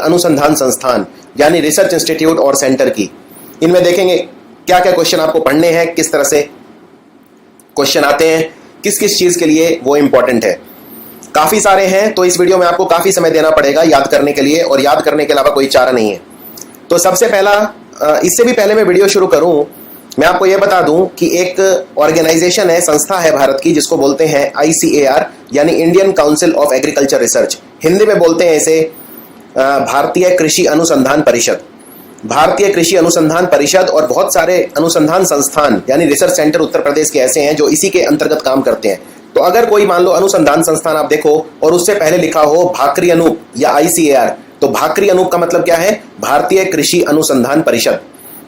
अनुसंधान संस्थान यानी रिसर्च इंस्टीट्यूट और सेंटर की। इनमें देखेंगे क्या क्या क्वेश्चन आपको पढ़ने हैं, किस तरह से क्वेश्चन आते हैं, किस किस चीज के लिए वो इंपॉर्टेंट है। काफी सारे हैं, तो इस वीडियो में आपको काफी समय देना पड़ेगा याद करने के लिए, और याद करने के अलावा कोई चारा नहीं है। तो सबसे पहला, इससे भी पहले मैं वीडियो शुरू करूं, मैं आपको यह बता दूं कि एक ऑर्गेनाइजेशन है, संस्था है भारत की, जिसको बोलते हैं ICAR यानी Indian Council of Agriculture research. Hindi में बोलते हैं इसे भारतीय कृषि अनुसंधान परिषद। भारतीय कृषि अनुसंधान परिषद और बहुत सारे अनुसंधान संस्थान यानी रिसर्च सेंटर उत्तर प्रदेश के ऐसे हैं जो इसी के अंतर्गत काम करते हैं। तो अगर कोई मान लो अनुसंधान संस्थान आप देखो और उससे पहले लिखा हो भाकरी अनूप या ICAR, तो भाकरी अनूप का मतलब क्या है? भारतीय कृषि अनुसंधान परिषद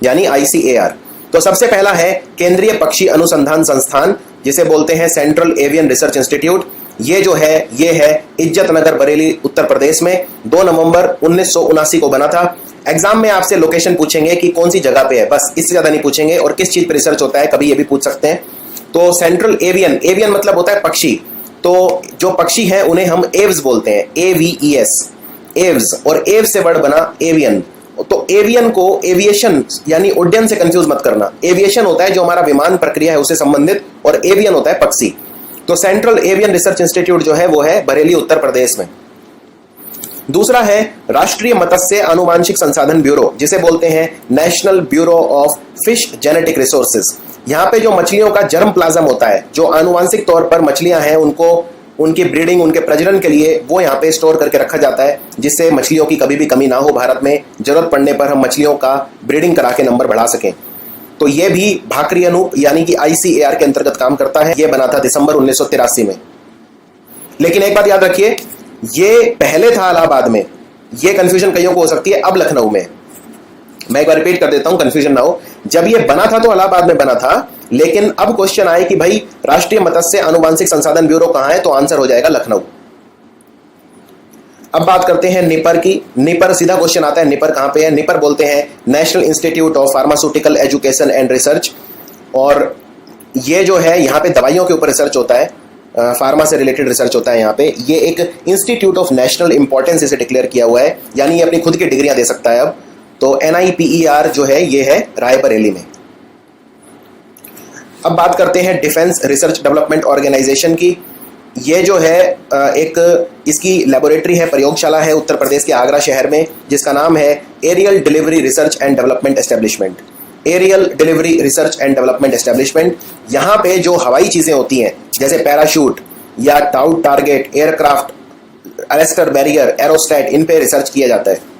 यानी ICAR। तो सबसे पहला है केंद्रीय पक्षी अनुसंधान संस्थान, जिसे बोलते हैं सेंट्रल एवियन रिसर्च इंस्टीट्यूट। ये जो है ये है इज्जत नगर बरेली उत्तर प्रदेश में। 2 नवंबर 1979 को बना था। एग्जाम में आपसे लोकेशन पूछेंगे कि कौन सी जगह पे है, बस इससे ज्यादा नहीं पूछेंगे। और किस चीज पे रिसर्च होता है कभी ये भी पूछ सकते हैं। तो सेंट्रल एवियन, एवियन मतलब होता है पक्षी, तो जो पक्षी है उन्हें हम एव्स बोलते हैं, AVES, एव्स। और एव से वर्ड बना एवियन। तो एवियन को एविएशन यानी उड्डयन से कंफ्यूज मत करना। एविएशन होता है जो हमारा विमान प्रक्रिया है उससे संबंधित, और एवियन होता है पक्षी। तो सेंट्रल एवियन रिसर्च इंस्टीट्यूट जो है वो है बरेली उत्तर प्रदेश में। दूसरा है राष्ट्रीय मत्स्य आनुवांशिक संसाधन ब्यूरो, जिसे बोलते हैं national bureau of fish genetic resources. यहाँ पे जो मछलियों का जर्म प्लाज्म होता है, जो आनुवांशिक तौर पर मछलियां हैं उनको उनकी ब्रीडिंग, उनके प्रजनन के लिए वो यहाँ पे स्टोर करके रखा जाता है, जिससे मछलियों की कभी भी कमी ना हो भारत में। जरूरत पड़ने पर हम मछलियों का ब्रीडिंग करा के नंबर बढ़ा सकें। तो ये भी भाकरी अनूप यानी कि ICAR के अंतर्गत काम करता है। ये बना था दिसंबर 1983 में। लेकिन एक बात याद रखिए, ये पहले था इलाहाबाद में। ये कंफ्यूजन कईयों को हो सकती है, अब लखनऊ में। मैं एक बार रिपीट कर देता हूं, कंफ्यूजन ना हो। जब ये बना था तो इलाहाबाद में बना था, लेकिन अब क्वेश्चन आए कि भाई राष्ट्रीय मत्स्य आनुवांशिक संसाधन ब्यूरो कहां है, तो आंसर हो जाएगा लखनऊ। अब बात करते हैं निपर की। निपर, सीधा क्वेश्चन आता है, निपर कहां पे है? निपर बोलते हैं national institute of pharmaceutical education and research. और ये जो है यहाँ पे दवाइयों के ऊपर रिसर्च होता है, फार्मा से रिलेटेड रिसर्च होता है यहाँ पे। ये एक इंस्टीट्यूट ऑफ नेशनल इंपॉर्टेंस इसे डिक्लेयर किया हुआ है, यानी ये अपनी खुद की डिग्रियां दे सकता है अब। तो NIPER जो है ये है रायबरेली में। अब बात करते हैं डिफेंस रिसर्च डेवलपमेंट ऑर्गेनाइजेशन की। ये जो है एक इसकी लेबोरेटरी है, प्रयोगशाला है उत्तर प्रदेश के आगरा शहर में, जिसका नाम है aerial delivery research and development establishment. Aerial delivery research and development establishment. यहाँ पे जो हवाई चीजें होती हैं जैसे पैराशूट या towed target, aircraft, arrestor barrier, aerostat, इन पे रिसर्च किया जाता है।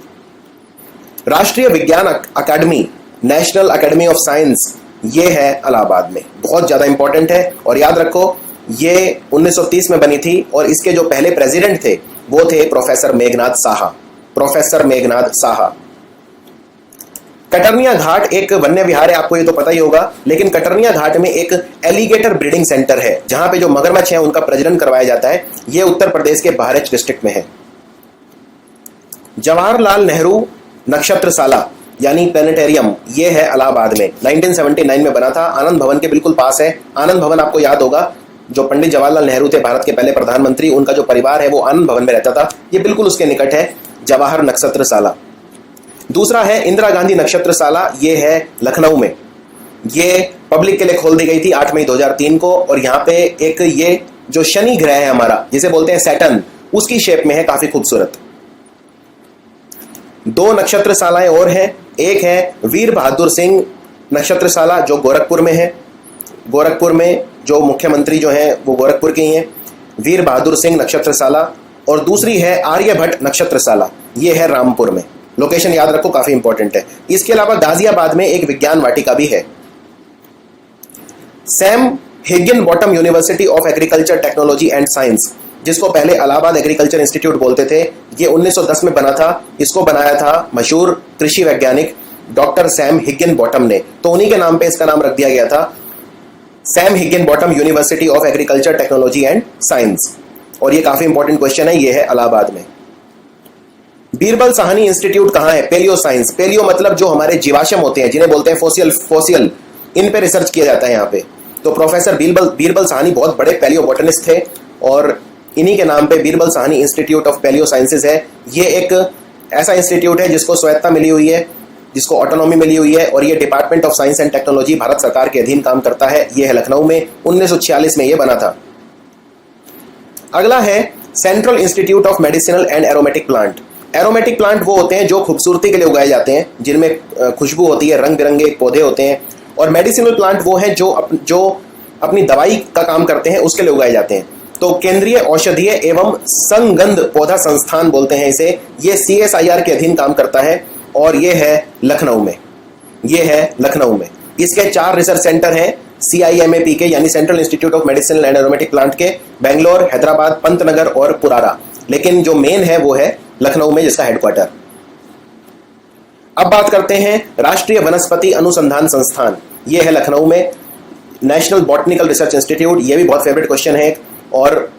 राष्ट्रीय विज्ञान अकादमी, नेशनल अकेडमी ऑफ साइंस, ये है इलाहाबाद में। बहुत ज्यादा इंपॉर्टेंट है। और याद रखो ये 1930 में बनी थी, और इसके जो पहले प्रेसिडेंट थे वो थे प्रोफेसर मेघनाथ साहा। प्रोफेसर मेघनाथ साहा। कटर्निया घाट एक वन्य विहार है, आपको ये तो पता ही होगा। लेकिन कटर्निया घाट में एक एलिगेटर ब्रीडिंग सेंटर है, जहां पे जो मगरमच्छ है उनका प्रजनन करवाया जाता है। ये उत्तर प्रदेश के बहराइच डिस्ट्रिक्ट में है। जवाहरलाल नेहरू नक्षत्रशाला यानी प्लेनेटेरियम, ये है इलाहाबाद में। 1979 में बना था, आनंद भवन के बिल्कुल पास है। आनंद भवन आपको याद होगा, जो पंडित जवाहरलाल नेहरू थे भारत के पहले प्रधानमंत्री, उनका जो परिवार है वो आनंद भवन में रहता था। ये बिल्कुल उसके निकट है जवाहर नक्षत्रशाला। दूसरा है इंदिरा गांधी नक्षत्रशाला, ये है लखनऊ में। ये पब्लिक के लिए खोल दी गई थी 8 मई 2003 को। और यहाँ पे एक ये जो शनि ग्रह है हमारा, जिसे बोलते हैं सैटर्न, उसकी शेप में है, काफी खूबसूरत। 2 नक्षत्रशालाएं और हैं। एक है वीर बहादुर सिंह नक्षत्रशाला जो गोरखपुर में है। गोरखपुर में जो मुख्यमंत्री जो हैं वो गोरखपुर के ही हैं, वीर बहादुर सिंह नक्षत्रशाला। और दूसरी है आर्यभट्ट नक्षत्रशाला, ये है रामपुर में। लोकेशन याद रखो, काफी इंपॉर्टेंट है। इसके अलावा गाजियाबाद में एक विज्ञान वाटिका भी है। Sam Higginbottom university of agriculture technology and science, जिसको पहले इलाहाबाद एग्रीकल्चर इंस्टीट्यूट बोलते थे, ये 1910 में बना था। इसको बनाया था मशहूर कृषि वैज्ञानिक डॉक्टर सैम हिगिनबॉटम ने। तो उन्हीं के नाम पे इसका नाम रख दिया गया था, Sam Higginbottom university of agriculture technology and science. और ये काफी इंपॉर्टेंट क्वेश्चन है, ये है इलाहाबाद में। बीरबल साहनी इंस्टीट्यूट कहां है? Paleo science. पेलियो मतलब जो हमारे जीवाश्म होते हैं, जिन्हें बोलते हैं फोसियल, इन पे रिसर्च किया जाता है यहाँ पे। तो प्रोफेसर बीरबल साहनी बहुत बड़े पैलियो बॉटनिस्ट थे, और इन्हीं के नाम पे Birbal Sahni institute of palaeo sciences है। ये एक ऐसा इंस्टीट्यूट है जिसको स्वायत्ता मिली हुई है, जिसको ऑटोनॉमी मिली हुई है, और ये department of science and technology Bharat सरकार के अधीन काम करता है। ये है लखनऊ में, 1946 में ये बना था। अगला है central institute of medicinal and aromatic plant. Aromatic plant वो होते हैं जो खूबसूरती के लिए उगाए जाते हैं, जिनमें खुशबू होती है, रंग बिरंगे पौधे होते हैं। और मेडिसिनल प्लांट वो हैं जो अपनी दवाई का काम करते हैं, उसके लिए उगाए जाते हैं। तो केंद्रीय औषधीय एवं संगंध पौधा संस्थान बोलते हैं इसे, ये CSIR के अधीन काम करता है और ये है लखनऊ में। ये है लखनऊ में। इसके 4 रिसर्च सेंटर हैं CIMAP के, यानी central institute of medicinal and aromatic plant के, बेंगलोर, हैदराबाद, पंतनगर और पुरारा। लेकिन जो मेन है वो है लखनऊ में, जिसका हेडक्वार्टर। अब बात करते हैं राष्ट्रीय वनस्पति अनुसंधान संस्थान। ये है लखनऊ में। नेशनल बॉटनिकल रिसर्च इंस्टीट्यूट, ये भी बहुत फेवरेट क्वेश्चन है, और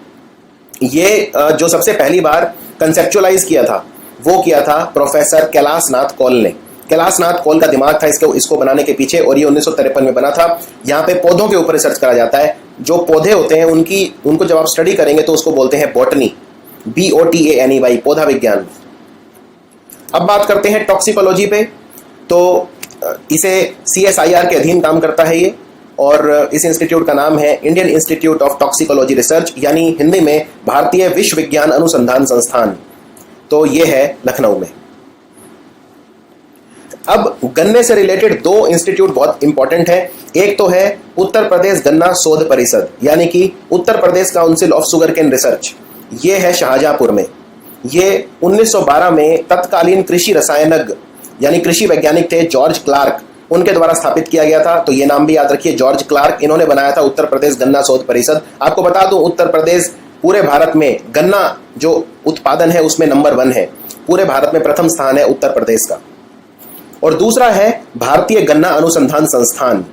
ये जो सबसे पहली बार कंसेप्चुअलाइज किया था वो किया था प्रोफेसर कैलाश नाथ कौल ने। कैलाश नाथ कौल का दिमाग था इसको बनाने के पीछे, और ये 1953 में बना था। यहाँ पे पौधों के ऊपर रिसर्च करा जाता है। जो पौधे होते हैं उनको जब आप स्टडी करेंगे तो उसको बोलते हैं बॉटनी, BOTANY, पौधा विज्ञान। अब बात करते हैं टॉक्सिकोलॉजी पे। तो इसे CSIR के अधीन काम करता है ये, और इस इंस्टीट्यूट का नाम है Indian institute of toxicology research, यानी हिंदी में भारतीय विश्व विज्ञान अनुसंधान संस्थान। तो ये है लखनऊ में। अब गन्ने से रिलेटेड 2 इंस्टीट्यूट बहुत इंपॉर्टेंट है। एक तो है उत्तर प्रदेश गन्ना शोध परिषद, यानी कि Uttar Pradesh council of sugar cane research. ये है शाहजहांपुर में। ये 1912 में तत्कालीन कृषि रसायनज्ञ यानी कृषि वैज्ञानिक थे जॉर्ज क्लार्क, उनके द्वारा स्थापित किया गया था। तो ये नाम भी याद रखिए, जॉर्ज क्लार्क। इन्होंने बनाया था उत्तर प्रदेश गन्ना शोध परिषद। आपको बता दूं, उत्तर प्रदेश पूरे भारत में गन्ना जो उत्पादन है उसमें नंबर 1 है। पूरे भारत में प्रथम स्थान है उत्तर प्रदेश का। और दूसरा है भारतीय गन्ना अनुसंधान संस्थान।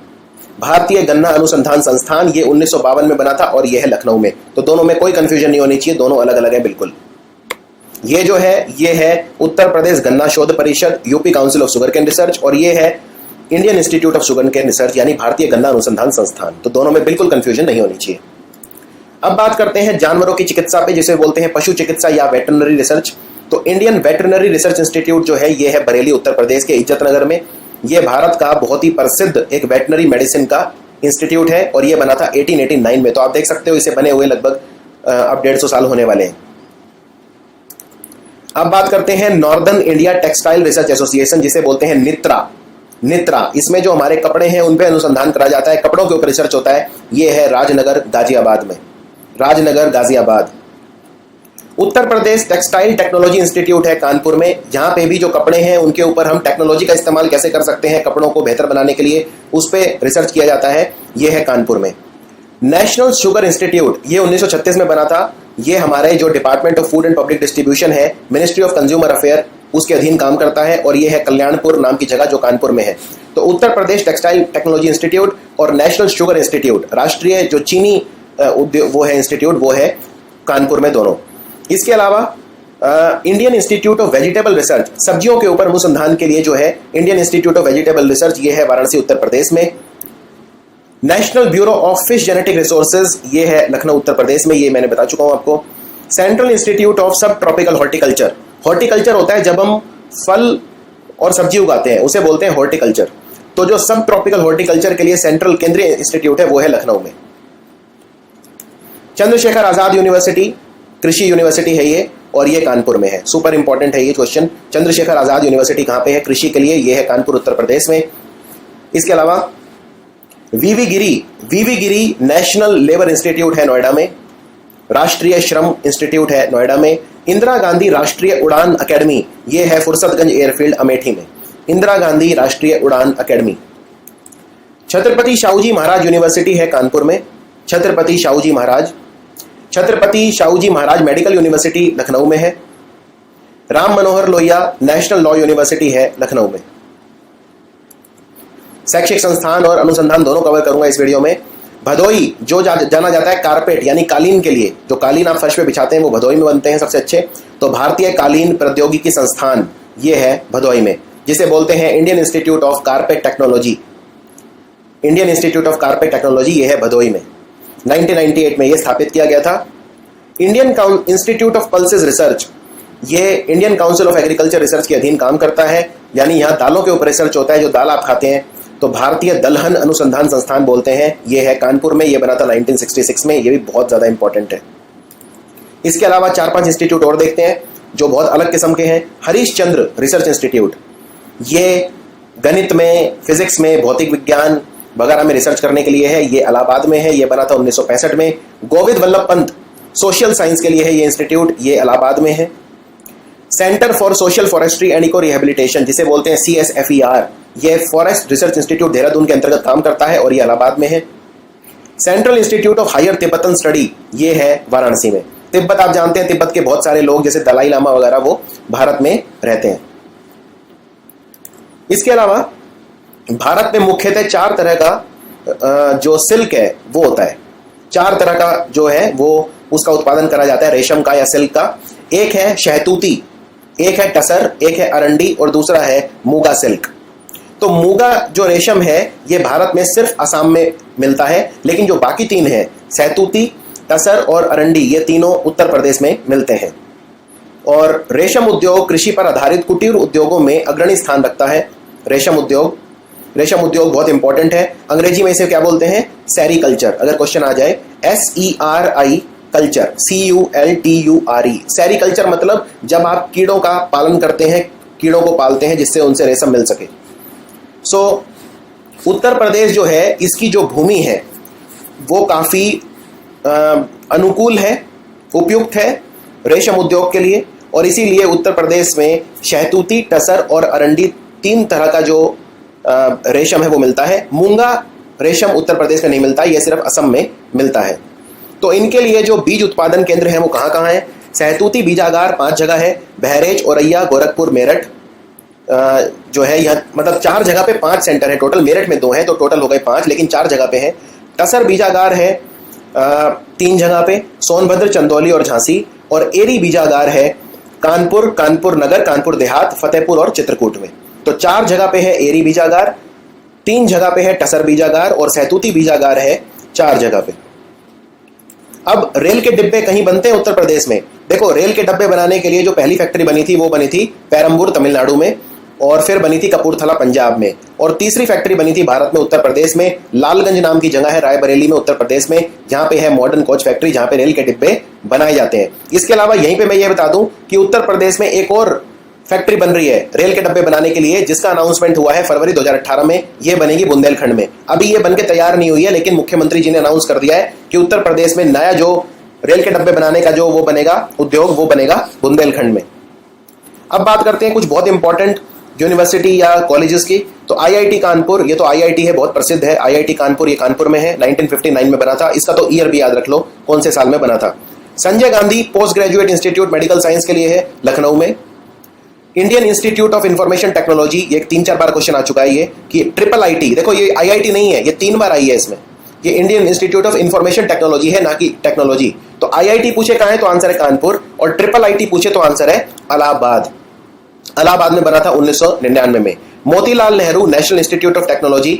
भारतीय गन्ना अनुसंधान संस्थान ये 1952 में बना था, और ये है लखनऊ में। तो दोनों में कोई कंफ्यूजन नहीं होनी चाहिए, दोनों अलग अलग है बिल्कुल। ये जो है ये है उत्तर प्रदेश गन्ना शोध परिषद, UP council of sugar cane research, और ये है Indian institute of sugar cane research, यानी भारतीय गन्ना अनुसंधान संस्थान। तो दोनों में बिल्कुल कंफ्यूजन नहीं होनी चाहिए। अब बात करते हैं जानवरों की चिकित्सा पे, जिसे बोलते हैं पशु चिकित्सा या वेटरनरी रिसर्च। तो इंडियन वेटरनरी रिसर्च इंस्टीट्यूट जो है ये है बरेली उत्तर प्रदेश के इज्जत नगर में। ये भारत का बहुत ही प्रसिद्ध एक वेटरनरी मेडिसिन का इंस्टीट्यूट है, और ये बना था 1889 में। तो आप देख सकते हो इसे बने हुए लगभग अब 150 साल होने वाले हैं। अब बात करते हैं northern India textile research association, जिसे बोलते हैं नित्रा। इसमें जो हमारे कपड़े हैं उन पे अनुसंधान करा जाता है, कपड़ों के ऊपर रिसर्च होता है। ये है राजनगर गाजियाबाद में, Rajnagar Ghaziabad. Uttar Pradesh textile technology institute है कानपुर में, जहां पे भी जो कपड़े हैं उनके ऊपर हम टेक्नोलॉजी का इस्तेमाल कैसे कर सकते हैं कपड़ों को बेहतर बनाने के लिए, उस पर रिसर्च किया जाता है। ये है कानपुर में। नेशनल शुगर इंस्टीट्यूट ये 1936 में बना था। ये हमारे जो department of food and public distribution है, मिनिस्ट्री ऑफ कंज्यूमर अफेयर, उसके अधीन काम करता है, और ये है कल्याणपुर नाम की जगह जो कानपुर में है। तो Uttar Pradesh textile technology institute और नेशनल शुगर इंस्टीट्यूट, राष्ट्रीय जो चीनी उद्योग वो है इंस्टीट्यूट, वो है कानपुर में दोनों। इसके अलावा Indian institute of vegetable research, सब्जियों के ऊपर अनुसंधान के लिए जो है Indian institute of vegetable research, ये है वाराणसी उत्तर प्रदेश में। National bureau of fish genetic resources, ये है लखनऊ उत्तर प्रदेश में, ये मैंने बता चुका हूं आपको। सेंट्रल इंस्टीट्यूट ऑफ सब ट्रॉपिकल हॉर्टिकल्चर, हॉर्टिकल्चर होता है जब हम फल और सब्जी उगाते हैं, उसे बोलते हैं हॉर्टिकल्चर। तो जो सब ट्रॉपिकल हॉर्टिकल्चर के लिए सेंट्रल केंद्रीय इंस्टीट्यूट है वो है लखनऊ में। चंद्रशेखर आजाद यूनिवर्सिटी कृषि यूनिवर्सिटी है ये, और ये कानपुर में है। सुपर इंपॉर्टेंट है ये क्वेश्चन। चंद्रशेखर आजाद यूनिवर्सिटी कहां पे है कृषि के लिए, ये है कानपुर उत्तर प्रदेश में। इसके अलावा वीवी गिरी नेशनल लेबर इंस्टीट्यूट है नोएडा में। राष्ट्रीय श्रम इंस्टीट्यूट है नोएडा में। इंदिरा गांधी राष्ट्रीय उड़ान अकेडमी, ये है फुर्सतगंज एयरफील्ड अमेठी में। इंदिरा गांधी राष्ट्रीय उड़ान अकेडमी। छत्रपति शाहूजी महाराज यूनिवर्सिटी है कानपुर में। छत्रपति शाहूजी महाराज मेडिकल यूनिवर्सिटी लखनऊ में है। Ram Manohar Lohia National Law university है लखनऊ में। शैक्षिक संस्थान और अनुसंधान दोनों कवर करूंगा इस वीडियो में। भदोई जो जाना जाता है कारपेट यानी कालीन के लिए, जो कालीन आप फर्श पे बिछाते हैं वो भदोई में बनते हैं सबसे अच्छे। तो भारतीय कालीन प्रौद्योगिकी संस्थान ये है भदोई में, जिसे बोलते हैं Indian institute of carpet technology. Indian institute of carpet technology ये है भदोई में। 1998 में ये स्थापित किया गया था। Indian institute of Pulses Research, ये Indian Council of Agriculture Research के अधीन काम करता है, यानी यहाँ दालों के ऊपर रिसर्च होता है, जो दाल आप खाते हैं। तो भारतीय दलहन अनुसंधान संस्थान बोलते हैं, ये है कानपुर में, ये बना था 1966 में, ये भी बहुत ज़्यादा इंपॉर्टेंट है। इसके अलावा 4-5 इंस्टीट्यूट और देखते हैं जो बहुत अलग किस्म के हैं। हरीशचंद्र रिसर्च इंस्टीट्यूट, ये गणित में, फिजिक्स में, भौतिक विज्ञान वगैरह में रिसर्च करने के लिए है, ये इलाहाबाद में है, ये बना था 1965 में। गोविंद वल्लभ पंत सोशल साइंस के लिए है ये इंस्टीट्यूट, ये इलाहाबाद में है। Centre for social forestry and eco rehabilitation, जिसे बोलते हैं CSFER, ये फॉरेस्ट रिसर्च इंस्टीट्यूट देहरादून के अंतर्गत काम करता है और ये इलाहाबाद में है। Central institute of higher Tibetan study, ये है वाराणसी में। तिब्बत आप जानते हैं, तिब्बत के बहुत सारे लोग जैसे दलाई लामा वगैरह वो भारत में रहते हैं। इसके अलावा भारत में मुख्यतः 4 तरह का जो सिल्क है वो होता है। 4 तरह का जो है वो उसका उत्पादन करा जाता है रेशम का या सिल्क का। एक है शहतूती, एक है टसर, एक है अरंडी और दूसरा है मूगा सिल्क। तो मूगा जो रेशम है ये भारत में सिर्फ असम में मिलता है, लेकिन जो बाकी 3 है शहतूती, टसर और अरंडी, ये तीनों उत्तर प्रदेश में मिलते हैं। और रेशम उद्योग कृषि पर आधारित कुटीर उद्योगों में अग्रणी स्थान रखता है। रेशम उद्योग बहुत इंपॉर्टेंट है। अंग्रेजी में इसे क्या बोलते हैं? सेरीकल्चर। अगर क्वेश्चन आ जाए SERI कल्चर, CULTURE, सेरीकल्चर मतलब जब आप कीड़ों का पालन करते हैं, कीड़ों को पालते हैं जिससे उनसे रेशम मिल सके। उत्तर प्रदेश जो है, इसकी जो भूमि है वो काफ़ी अनुकूल है, उपयुक्त है रेशम उद्योग के लिए, और इसीलिए उत्तर प्रदेश में शहतूती, टसर और अरंडी 3 तरह का जो रेशम है वो मिलता है। मूंगा रेशम उत्तर प्रदेश में नहीं मिलता, यह सिर्फ असम में मिलता है। तो इनके लिए जो बीज उत्पादन केंद्र हैं वो कहाँ कहाँ हैं? शहतूती बीजागार 5 जगह है, बहरेच, औरैया, गोरखपुर, मेरठ जो है यहाँ, मतलब 4 जगह पे 5 सेंटर है टोटल। मेरठ में 2 है तो टोटल हो गए 5, लेकिन 4 जगह पे है। टसर बीजागार है 3 जगह पे, सोनभद्र, चंदौली और झांसी। और एरी बीजागार है कानपुर, कानपुर नगर, कानपुर देहात, फतेहपुर और चित्रकूट में। तो 4 जगह पे है एरी बीजागार, 3 जगह पे है टसर बीजागार और शहतूती बीजागार है 4 जगह पे। अब रेल के डिब्बे कहीं बनते हैं उत्तर प्रदेश में। देखो, रेल के डब्बे बनाने के लिए जो पहली फैक्ट्री बनी थी वो बनी थी पेरम्बूर तमिलनाडु में, और फिर बनी थी कपूरथला पंजाब में, और तीसरी फैक्ट्री बनी थी भारत में उत्तर प्रदेश में। लालगंज नाम की जगह है रायबरेली में उत्तर प्रदेश में, जहां पे है मॉडर्न कोच फैक्ट्री, जहां पे रेल के डिब्बे बनाए जाते हैं। इसके अलावा यहीं पे मैं ये बता दूं कि उत्तर प्रदेश में एक और फैक्ट्री बन रही है रेल के डब्बे बनाने के लिए, जिसका अनाउंसमेंट हुआ है फरवरी 2018 में। ये बनेगी बुंदेलखंड में। अभी ये बनके तैयार नहीं हुई है, लेकिन मुख्यमंत्री जी ने अनाउंस कर दिया है कि उत्तर प्रदेश में नया जो रेल के डब्बे बनाने का जो वो बनेगा उद्योग, वो बनेगा बुंदेलखंड में। अब बात करते हैं कुछ बहुत इंपॉर्टेंट यूनिवर्सिटी या कॉलेजेस की। तो IIT कानपुर, ये तो IIT है, बहुत प्रसिद्ध है। IIT कानपुर, ये कानपुर में है, 1959 में बना था। इसका तो ईयर भी याद रख लो कौन से साल में बना था। Sanjay Gandhi post graduate institute medical science के लिए है, लखनऊ में। Indian institute of information technology, ये 3-4 बार क्वेश्चन आ चुका है ये कि IIIT, देखो ये IIT नहीं है, ये 3 बार आई है इसमें। ये Indian institute of information technology है, ना कि टेक्नोलॉजी। तो IIT पूछे कहाँ है तो आंसर है कानपुर, और IIIT पूछे तो आंसर है इलाहाबाद। इलाहाबाद में बना था 1999 में। Motilal Nehru national institute of technology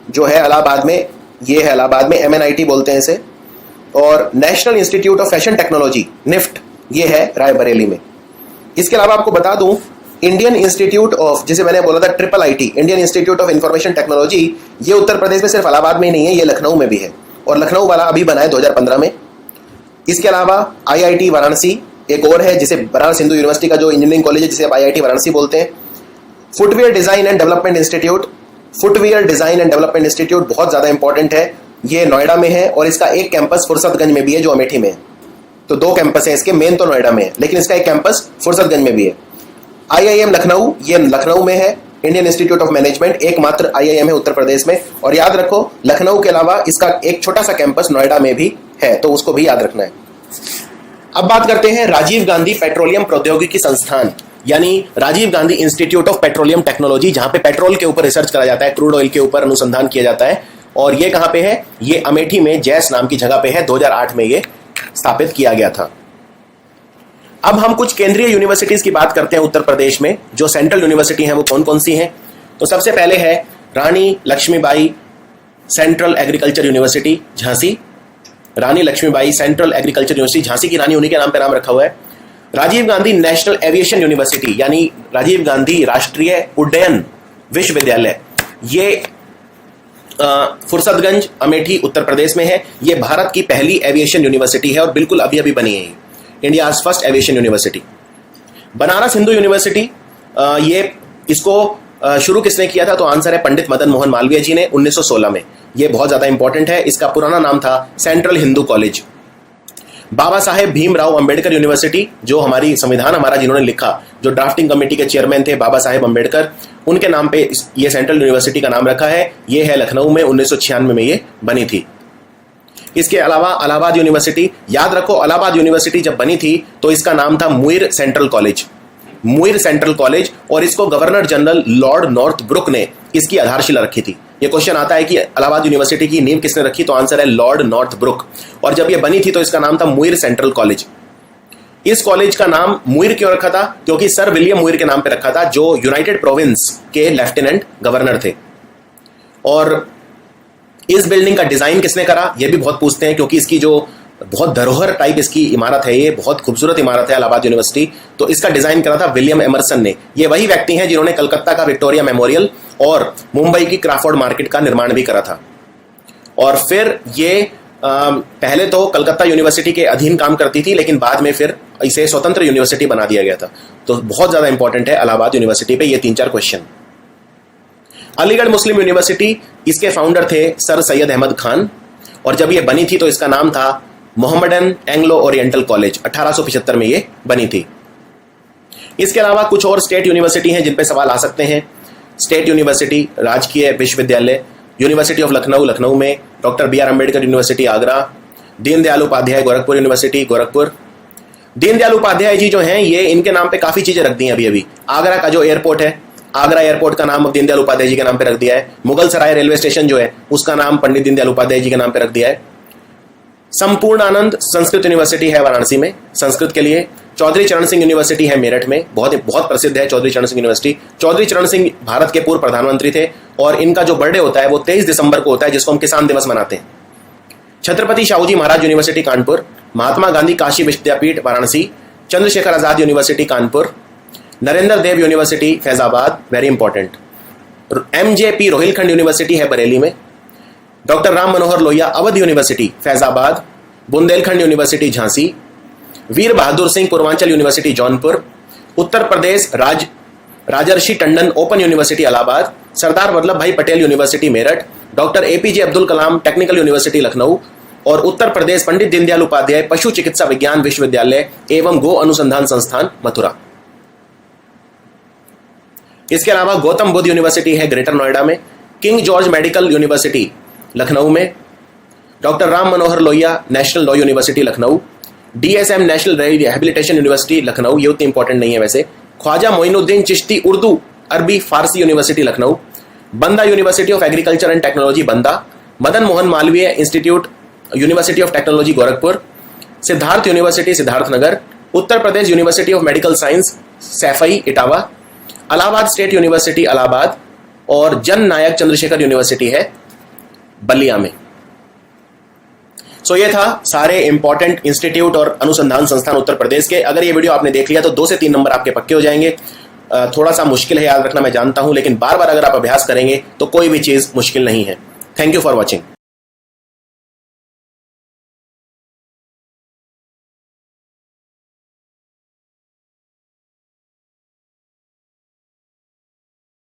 जो है इलाहाबाद में, ये है इलाहाबाद में, MNIT बोलते हैं इसे। और national institute of fashion technology NIFT, ये है रायबरेली में। इसके अलावा आपको बता दूं, इंडियन इंस्टीट्यूट ऑफ, जिसे मैंने बोला था IIIT, Indian institute of information technology, ये उत्तर प्रदेश में सिर्फ इलाहाबाद में ही नहीं है, ये लखनऊ में भी है, और लखनऊ वाला अभी बना है 2015 में। इसके अलावा IIT वाराणसी एक और है, जिसे बनारस हिंदू यूनिवर्सिटी का जो इंजीनियरिंग कॉलेज है, जिसे आप IIT वाराणसी बोलते हैं। Footwear design and development institute, footwear design and development institute बहुत ज्यादा इंपॉर्टेंट है, ये नोएडा में है, और इसका एक कैंपस फुर्सतगंज में भी है जो अमेठी में है। तो 2 कैंपस है इसके, मेन तो नोएडा में है, लेकिन इसका एक कैंपस फुर्सतगंज में भी है। IIM लखनऊ, ये लखनऊ में है, इंडियन इंस्टीट्यूट ऑफ मैनेजमेंट, एकमात्र IIM है उत्तर प्रदेश में। और याद रखो, लखनऊ के अलावा इसका एक छोटा सा कैंपस नोएडा में भी है, तो उसको भी याद रखना है। अब बात करते हैं राजीव गांधी पेट्रोलियम प्रौद्योगिकी संस्थान, यानी Rajiv Gandhi institute of petroleum technology, जहां पे पेट्रोल के ऊपर रिसर्च करा जाता है, क्रूड ऑयल के ऊपर अनुसंधान किया जाता है। और ये कहां पे है? ये अमेठी में जैस नाम की जगह पे है, 2008 में ये स्थापित किया गया था। अब हम कुछ केंद्रीय यूनिवर्सिटीज की बात करते हैं उत्तर प्रदेश में। जो सेंट्रल यूनिवर्सिटी हैं वो कौन कौन सी हैं? तो सबसे पहले है Rani Lakshmibai Central Agriculture University Jhansi, Rani Lakshmibai Central Agriculture University Jhansi की रानी उन्हीं के नाम पे नाम रखा हुआ है। Rajiv Gandhi national aviation university यानी राजीव गांधी राष्ट्रीय उड्डयन विश्वविद्यालय, ये फुर्सतगंज अमेठी उत्तर प्रदेश में है। ये भारत की पहली एविएशन यूनिवर्सिटी है और बिल्कुल अभी अभी बनी है, India first aviation university. Banaras Hindu university, ये इसको शुरू किसने किया था? तो आंसर है पंडित मदन मोहन मालवीय जी ने 1916 में। ये बहुत ज्यादा इंपॉर्टेंट है। इसका पुराना नाम था central Hindu college. Baba Saheb Bhimrao Ambedkar university, जो हमारी संविधान हमारा जिन्होंने लिखा, जो ड्राफ्टिंग कमेटी के चेयरमैन थे बाबा साहेब अंबेडकर, उनके नाम पे ये सेंट्रल यूनिवर्सिटी का नाम रखा है। ये है लखनऊ में, 1996 में ये बनी थी। इसके अलावा इलाहाबाद यूनिवर्सिटी, याद रखो इलाहाबाद यूनिवर्सिटी जब बनी थी तो इसका नाम था Muir central college, Muir central college, और इसको गवर्नर जनरल लॉर्ड नॉर्थब्रुक ने इसकी आधारशिला रखी थी। ये क्वेश्चन आता है कि इलाहाबाद यूनिवर्सिटी की नींव किसने रखी? तो आंसर है लॉर्ड नॉर्थब्रुक। और जब ये बनी थी तो इसका नाम था मुइर सेंट्रल कॉलेज। इस कॉलेज का नाम मुइर क्यों रखा था? क्योंकि सर विलियम मुइर के नाम पे रखा था, जो यूनाइटेड प्रोविंस के लेफ्टिनेंट गवर्नर थे। और इस बिल्डिंग का डिजाइन किसने करा? ये भी बहुत पूछते हैं, क्योंकि इसकी जो बहुत धरोहर टाइप इसकी इमारत है, ये बहुत खूबसूरत इमारत है इलाहाबाद यूनिवर्सिटी, तो इसका डिजाइन करा था विलियम एमरसन ने। ये वही व्यक्ति हैं जिन्होंने कलकत्ता का विक्टोरिया मेमोरियल और मुंबई की क्राफोर्ड मार्केट का निर्माण भी करा था। और फिर ये पहले तो कलकत्ता यूनिवर्सिटी के अधीन काम करती थी, लेकिन बाद में फिर इसे स्वतंत्र यूनिवर्सिटी बना दिया गया था। तो बहुत ज्यादा इंपॉर्टेंट है इलाहाबाद यूनिवर्सिटी पे ये 3-4 क्वेश्चन। अलीगढ़ मुस्लिम यूनिवर्सिटी, इसके फाउंडर थे सर सैयद अहमद खान, और जब ये बनी थी तो इसका नाम था मोहम्मडन एंग्लो ओरिएंटल कॉलेज। 1875 में ये बनी थी। इसके अलावा कुछ और स्टेट यूनिवर्सिटी हैं जिन पे सवाल आ सकते हैं। स्टेट यूनिवर्सिटी राजकीय विश्वविद्यालय, यूनिवर्सिटी ऑफ लखनऊ लखनऊ में, doctor B R Ambedkar University Agra, Deendayal Upadhyay Gorakhpur University Gorakhpur. Deendayal Upadhyay ji जो हैं, ये इनके नाम पे काफी चीजें रख दी हैं अभी अभी। आगरा का जो एयरपोर्ट है, आगरा एयरपोर्ट का नाम दीनदयाल उपाध्याय जी के नाम पे रख दिया है। मुगल सराय रेलवे स्टेशन जो है, उसका नाम पंडित दीनदयाल उपाध्याय जी के नाम पे रख दिया है। संपूर्ण आनंद संस्कृत यूनिवर्सिटी है वाराणसी में संस्कृत के लिए। चौधरी चरण सिंह यूनिवर्सिटी है मेरठ में, बहुत प्रसिद्ध है चौधरी चरण सिंह यूनिवर्सिटी। चौधरी चरण सिंह भारत के पूर्व प्रधानमंत्री थे, और इनका जो बर्थडे होता है वो 23 दिसंबर को होता है, जिसको हम किसान दिवस मनाते हैं। Chhatrapati Shahuji Maharaj University Kanpur, Mahatma Gandhi Kashi Vidyapith Varanasi, Chandrashekhar Azad University Kanpur, Narendra Dev University Faizabad, very important. MJP Rohilkhand University है बरेली में। Doctor Ram Manohar Lohia Awadh University Faizabad, Bundelkhand University Jhansi, Veer Bahadur Singh Purvanchal University Jaunpur, Uttar Pradesh Rajarshi Tandon Open University Allahabad, Sardar Vallabh Bhai Patel University Meerut, doctor APJ Abdul Kalam Technical University Lucknow, और उत्तर प्रदेश पंडित दीनदयाल उपाध्याय पशु चिकित्सा विज्ञान विश्वविद्यालय एवं गो अनुसंधान संस्थान मथुरा। इसके अलावा गौतम बुद्ध यूनिवर्सिटी है ग्रेटर नोएडा में, King George Medical University Lucknow में, doctor Ram Manohar Lohia National Law University Lucknow, DSM National Rehabilitation University Lucknow, ये उतनी इंपॉर्टेंट नहीं है वैसे, ख्वाजा मोइनुद्दीन चिश्ती उर्दू अरबी फारसी University Lucknow, Banda University of Agriculture and Technology Banda, Madan Mohan Malaviya Institute University of Technology Gorakhpur, Siddharth University Siddharthnagar, Uttar Pradesh University of Medical Science Saifai Etawah, Allahabad State University Allahabad, और जन नायक Chandrashekhar university है बलिया में। सो ये था सारे इंपॉर्टेंट इंस्टीट्यूट और अनुसंधान संस्थान उत्तर प्रदेश के। अगर ये वीडियो आपने देख लिया तो 2 से 3 नंबर आपके पक्के हो जाएंगे। थोड़ा सा मुश्किल है याद रखना, मैं जानता हूं, लेकिन बार बार अगर आप अभ्यास करेंगे तो कोई भी चीज मुश्किल नहीं है। Thank you for watching.